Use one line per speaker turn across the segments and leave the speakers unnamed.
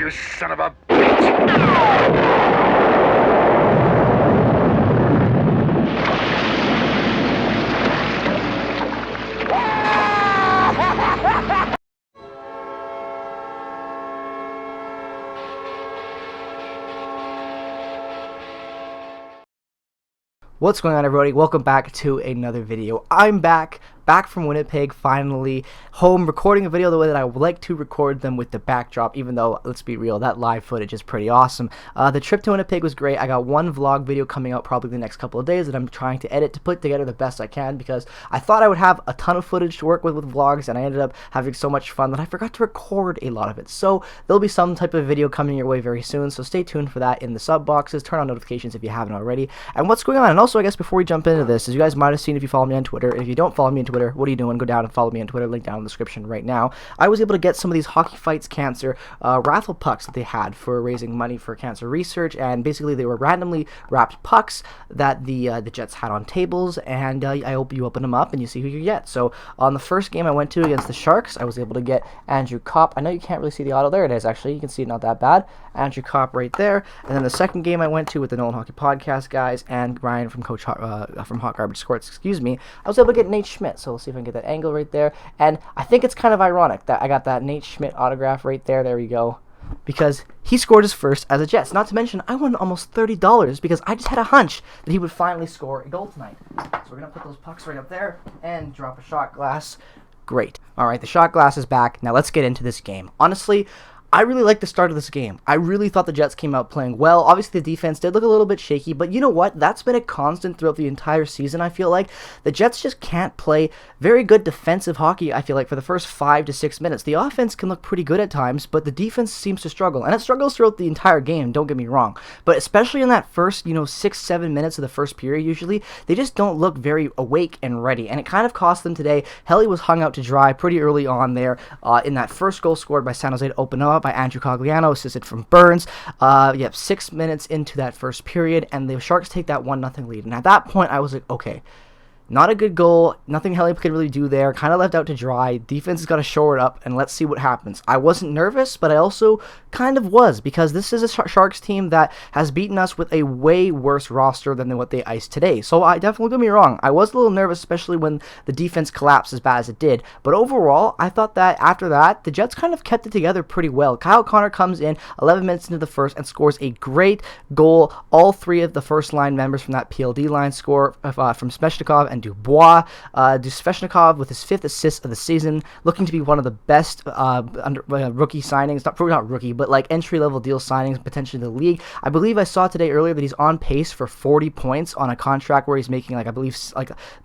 you son of a bitch!
What's going on, everybody? Welcome back to another video. I'm back from Winnipeg, finally home, recording a video the way that I would like to record them, with the backdrop, even though, let's be real, that live footage is pretty awesome. The trip to Winnipeg was great. I got one vlog video coming out probably the next couple of days that I'm trying to edit to put together the best I can, because I thought I would have a ton of footage to work with vlogs, and I ended up having so much fun that I forgot to record a lot of it. So there'll be some type of video coming your way very soon, so stay tuned for that in the sub boxes. Turn on notifications if you haven't already. And what's going on? And also, I guess before we jump into this, as you guys might have seen if you follow me on Twitter, and if you don't follow me on Twitter, what are you doing? Go down and follow me on Twitter, link down in the description right now. I was able to get some of these Hockey Fights Cancer raffle pucks that they had for raising money for cancer research, and basically they were randomly wrapped pucks that the Jets had on tables, and I hope you open them up and you see who you get. So on the first game I went to against the Sharks, I was able to get Andrew Copp. I know you can't really see the auto. There it is, actually. You can see it, not that bad. Andrew Copp right there. And then the second game I went to with the Nolan Hockey Podcast guys and Ryan from from Hot Garbage Squirts, excuse me, I was able to get Nate Schmidt. So we'll see if I can get that angle right there. And I think it's kind of ironic that I got that Nate Schmidt autograph right there. There we go. Because he scored his first as a Jets. Not to mention, I won almost $30 because I just had a hunch that he would finally score a goal tonight. So we're going to put those pucks right up there and drop a shot glass. Great. All right, the shot glass is back. Now let's get into this game. Honestly, I really liked the start of this game. I really thought the Jets came out playing well. Obviously, the defense did look a little bit shaky, but you know what? That's been a constant throughout the entire season, I feel like. The Jets just can't play very good defensive hockey, I feel like, for the first 5 to 6 minutes. The offense can look pretty good at times, but the defense seems to struggle. And it struggles throughout the entire game, don't get me wrong. But especially in that first, 6-7 minutes of the first period, usually, they just don't look very awake and ready. And it kind of cost them today. Helly was hung out to dry pretty early on there in that first goal scored by San Jose to open up by Andrew Cogliano, assisted from Burns. 6 minutes into that first period, and the Sharks take that 1-0 lead. And at that point, I was like, okay, not a good goal. Nothing Hellebuyck could really do there. Kind of left out to dry. Defense has got to shore it up, and let's see what happens. I wasn't nervous, but I also kind of was, because this is a Sharks team that has beaten us with a way worse roster than what they iced today. So I definitely, don't get me wrong, I was a little nervous, especially when the defense collapsed as bad as it did. But overall, I thought that after that, the Jets kind of kept it together pretty well. Kyle Connor comes in 11 minutes into the first and scores a great goal. All three of the first line members from that PLD line score from Svechnikov and Dubois. Svechnikov with his 5th assist of the season, looking to be one of the best rookie signings, not rookie, but like entry-level deal signings potentially in the league. I believe I saw today earlier that he's on pace for 40 points on a contract where he's making, I believe,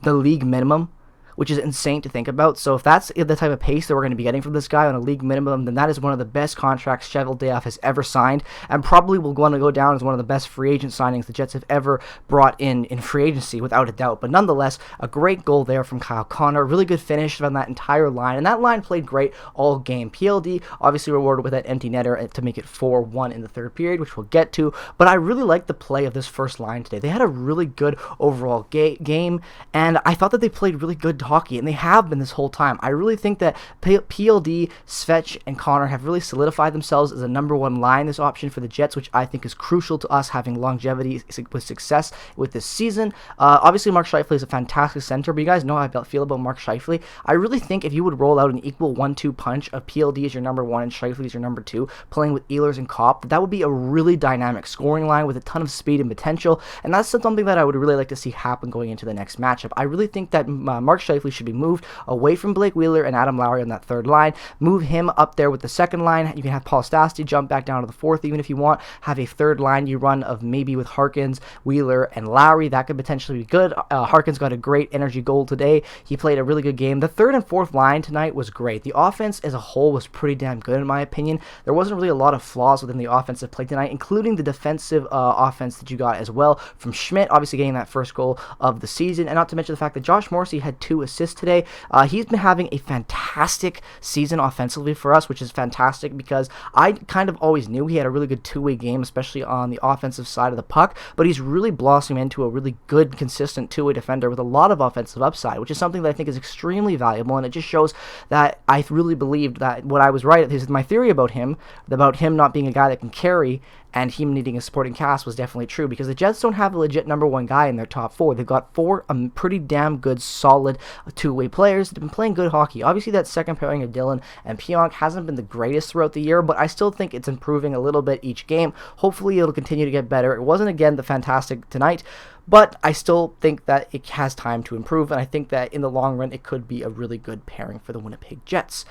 the league minimum, which is insane to think about. So if that's the type of pace that we're going to be getting from this guy on a league minimum, then that is one of the best contracts Cheveldayoff has ever signed, and probably will want to go down as one of the best free agent signings the Jets have ever brought in free agency, without a doubt. But nonetheless, a great goal there from Kyle Connor. Really good finish on that entire line, and that line played great all game. PLD obviously rewarded with that empty netter to make it 4-1 in the third period, which we'll get to. But I really liked the play of this first line today. They had a really good overall game, and I thought that they played really good hockey, and they have been this whole time. I really think that PLD, Svech, and Connor have really solidified themselves as a number one line, this option for the Jets, which I think is crucial to us having longevity with success with this season. Obviously, Mark Scheifele is a fantastic center, but you guys know how I feel about Mark Scheifele. I really think if you would roll out an equal 1-2 punch of PLD as your number 1 and Scheifele as your number 2, playing with Ehlers and Copp, that would be a really dynamic scoring line with a ton of speed and potential, and that's something that I would really like to see happen going into the next matchup. I really think that Mark Scheifele should be moved away from Blake Wheeler and Adam Lowry on that third line. Move him up there with the second line. You can have Paul Stastny jump back down to the fourth, even if you want. Have a third line you run of maybe with Harkins, Wheeler, and Lowry. That could potentially be good. Harkins got a great energy goal today. He played a really good game. The third and fourth line tonight was great. The offense as a whole was pretty damn good in my opinion. There wasn't really a lot of flaws within the offensive play tonight, including the defensive offense that you got as well from Schmidt, obviously getting that first goal of the season, and not to mention the fact that Josh Morrissey had 2 2 assists today. He's been having a fantastic season offensively for us, which is fantastic because I kind of always knew he had a really good two-way game, especially on the offensive side of the puck, but he's really blossomed into a really good, consistent two-way defender with a lot of offensive upside, which is something that I think is extremely valuable, and it just shows that I really believed that what I was right. This is my theory about him not being a guy that can carry and him needing a supporting cast was definitely true, because the Jets don't have a legit number one guy in their top 4. They've got 4 pretty damn good, solid two-way players that have been playing good hockey. Obviously, that second pairing of Dillon and Pionk hasn't been the greatest throughout the year, but I still think it's improving a little bit each game. Hopefully, it'll continue to get better. It wasn't, again, the fantastic tonight, but I still think that it has time to improve, and I think that in the long run, it could be a really good pairing for the Winnipeg Jets.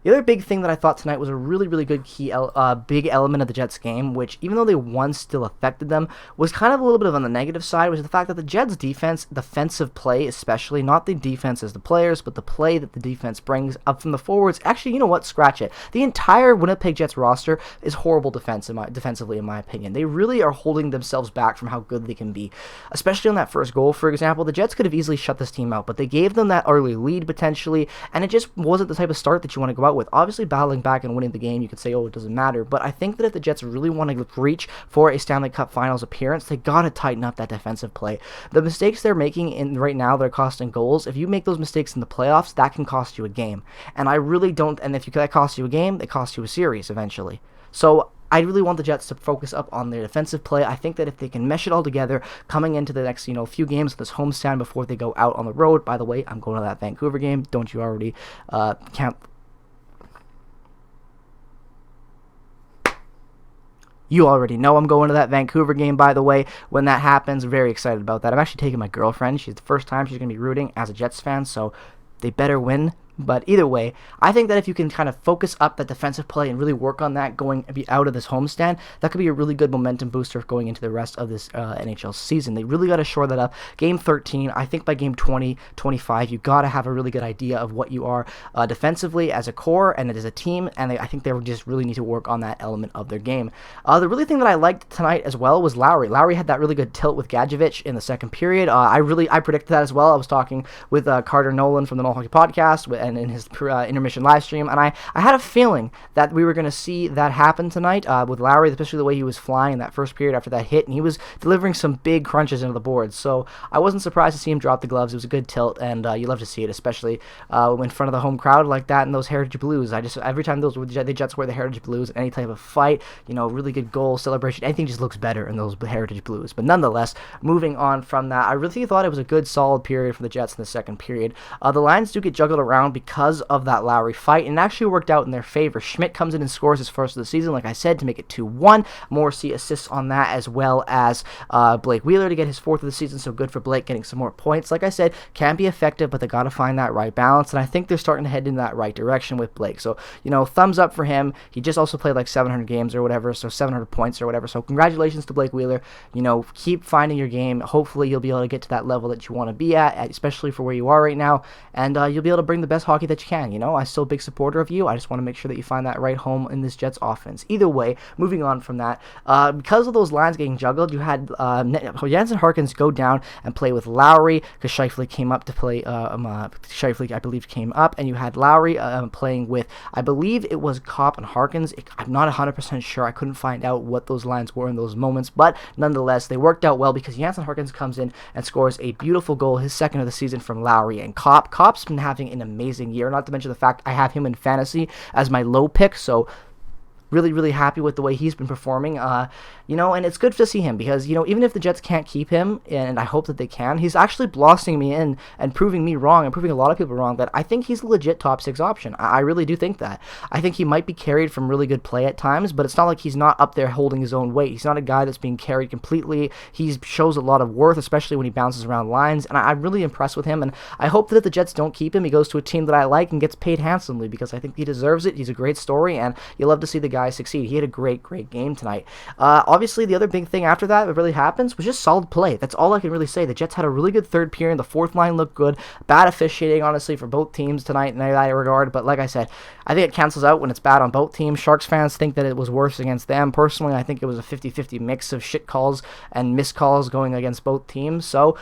The other big thing that I thought tonight was a really, really good big element of the Jets game, which, even though they won, still affected them, was kind of a little bit on the negative side, was the fact that the Jets' defensive play especially, not the defense as the players, but the play that the defense brings up from the forwards. Actually, you know what? Scratch it. The entire Winnipeg Jets roster is horrible defensively, in my opinion. They really are holding themselves back from how good they can be. Especially on that first goal, for example, the Jets could have easily shut this team out, but they gave them that early lead, potentially, and it just wasn't the type of start that you want to go out with. Obviously, battling back and winning the game, you could say, oh, it doesn't matter, but I think that if the Jets really want to reach for a Stanley Cup Finals appearance, they gotta tighten up that defensive play. The mistakes they're making right now that are costing goals, if you make those mistakes in the playoffs, that can cost you a game. And I really don't, and if that costs you a game, it costs you a series eventually. So I really want the Jets to focus up on their defensive play. I think that if they can mesh it all together coming into the next, few games of this homestand before they go out on the road. By the way, I'm going to that Vancouver game. Don't you already count? You already know I'm going to that Vancouver game, by the way, when that happens. Very excited about that. I'm actually taking my girlfriend. She's the first time she's going to be rooting as a Jets fan, so they better win. But either way, I think that if you can kind of focus up that defensive play and really work on that going out of this homestand, that could be a really good momentum booster going into the rest of this NHL season. They really got to shore that up. Game 13, I think by game 20, 25, you got to have a really good idea of what you are defensively as a core and as a team, and I think they just really need to work on that element of their game. The really thing that I liked tonight as well was Lowry. Lowry had that really good tilt with Gadjevich in the second period. I predicted that as well. I was talking with Carter Nolan from the No Hockey Podcast, and in his intermission live stream, and I had a feeling that we were going to see that happen tonight with Lowry, especially the way he was flying in that first period after that hit, and he was delivering some big crunches into the boards, so I wasn't surprised to see him drop the gloves. It was a good tilt, and you love to see it, especially in front of the home crowd like that in those Heritage Blues. Every time the Jets wear the Heritage Blues in any type of fight, really good goal, celebration, anything just looks better in those Heritage Blues. But nonetheless, moving on from that, I really thought it was a good, solid period for the Jets in the second period. The lines do get juggled around because of that Lowry fight, and it actually worked out in their favor. Schmidt comes in and scores his first of the season, like I said, to make it 2-1. Morrissey assists on that, as well as Blake Wheeler to get his fourth of the season, so good for Blake getting some more points. Like I said, can be effective, but they got to find that right balance, and I think they're starting to head in that right direction with Blake. So, thumbs up for him. He just also played like 700 games or whatever, so 700 points or whatever, so congratulations to Blake Wheeler. Keep finding your game. Hopefully you'll be able to get to that level that you want to be at, especially for where you are right now, and you'll be able to bring the best hockey that you can. I'm still a big supporter of you. I just want to make sure that you find that right home in this Jets offense. Either way, moving on from that, because of those lines getting juggled, you had Jansen Harkins go down and play with Lowry, because Scheifele came up to play, Scheifele, I believe, came up, and you had Lowry playing with, I believe it was Copp and Harkins. I'm not 100% sure. I couldn't find out what those lines were in those moments, but nonetheless, they worked out well because Jansen Harkins comes in and scores a beautiful goal, his second of the season, from Lowry and Copp. Copp's been having an amazing year, not to mention the fact I have him in fantasy as my low pick, so really, really happy with the way he's been performing, and it's good to see him because, even if the Jets can't keep him, and I hope that they can, he's actually blossoming me in and proving me wrong and proving a lot of people wrong that I think he's a legit top 6 option. I really do think that. I think he might be carried from really good play at times, but it's not like he's not up there holding his own weight. He's not a guy that's being carried completely. He shows a lot of worth, especially when he bounces around lines, and I'm really impressed with him, and I hope that if the Jets don't keep him, he goes to a team that I like and gets paid handsomely because I think he deserves it. He's a great story, and you love to see the guys succeed. He had a great game tonight. Obviously, the other big thing after that really happens was just solid play. That's all I can really say. The Jets had a really good third period. The fourth line looked good. Bad officiating, honestly, for both teams tonight in that regard. But like I said, I think it cancels out when it's bad on both teams. Sharks fans think that it was worse against them. Personally, I think it was a 50-50 mix of shit calls and missed calls going against both teams. So,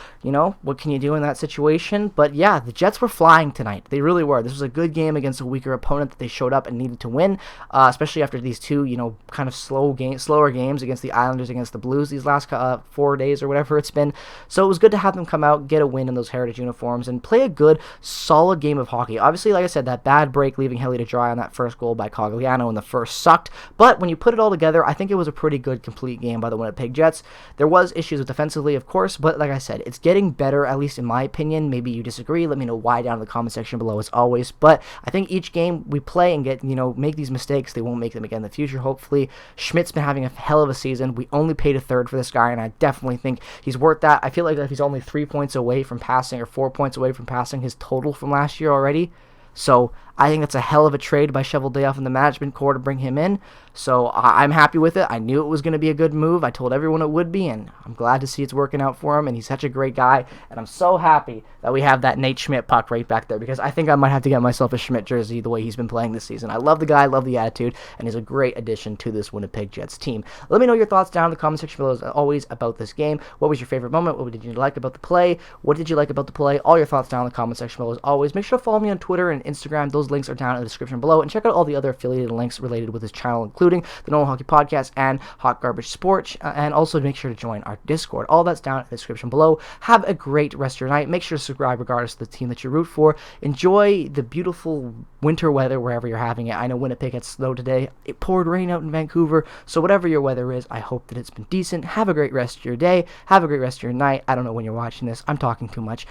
what can you do in that situation? But yeah, the Jets were flying tonight. They really were. This was a good game against a weaker opponent that they showed up and needed to win, especially after these two, kind of slower games against the Islanders, against the Blues these last 4 days or whatever it's been. So it was good to have them come out, get a win in those Heritage uniforms, and play a good, solid game of hockey. Obviously, like I said, that bad break leaving Helly to dry on that first goal by Cogliano in the first sucked, but when you put it all together, I think it was a pretty good, complete game by the Winnipeg Jets. There was issues with defensively, of course, but like I said, it's getting better, at least in my opinion. Maybe you disagree. Let me know why down in the comment section below, as always. But I think each game we play and get, make these mistakes, they won't make them again in the future, hopefully. Schmidt's been having a hell of a season. We only paid a third for this guy, and I definitely think he's worth that. I feel like if he's only 3 points away from passing, or 4 points away from passing his total from last year already. So I think that's a hell of a trade by Cheveldayoff and the management core to bring him in. So I'm happy with it. I knew it was going to be a good move. I told everyone it would be, and I'm glad to see it's working out for him, and he's such a great guy, and I'm so happy that we have that Nate Schmidt puck right back there, because I think I might have to get myself a Schmidt jersey the way he's been playing this season. I love the guy, I love the attitude, and he's a great addition to this Winnipeg Jets team. Let me know your thoughts down in the comment section below, as always, about this game. What was your favorite moment? What did you like about the play? What did you like about the play? All your thoughts down in the comment section below, as always. Make sure to follow me on Twitter and Instagram. Those links are down in the description below, and check out all the other affiliated links related with this channel, including the Normal Hockey Podcast and Hot Garbage Sports, and also make sure to join our Discord. All that's down in the description below. Have a great rest of your night. Make sure to subscribe regardless of the team that you root for. Enjoy the beautiful winter weather wherever you're having it. I know Winnipeg had snow today. It poured rain out in Vancouver, so whatever your weather is, I hope that it's been decent. Have a great rest of your day. Have a great rest of your night. I don't know when you're watching this. I'm talking too much.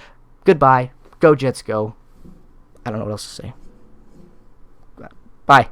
Goodbye. Go Jets, go. I don't know what else to say. Bye.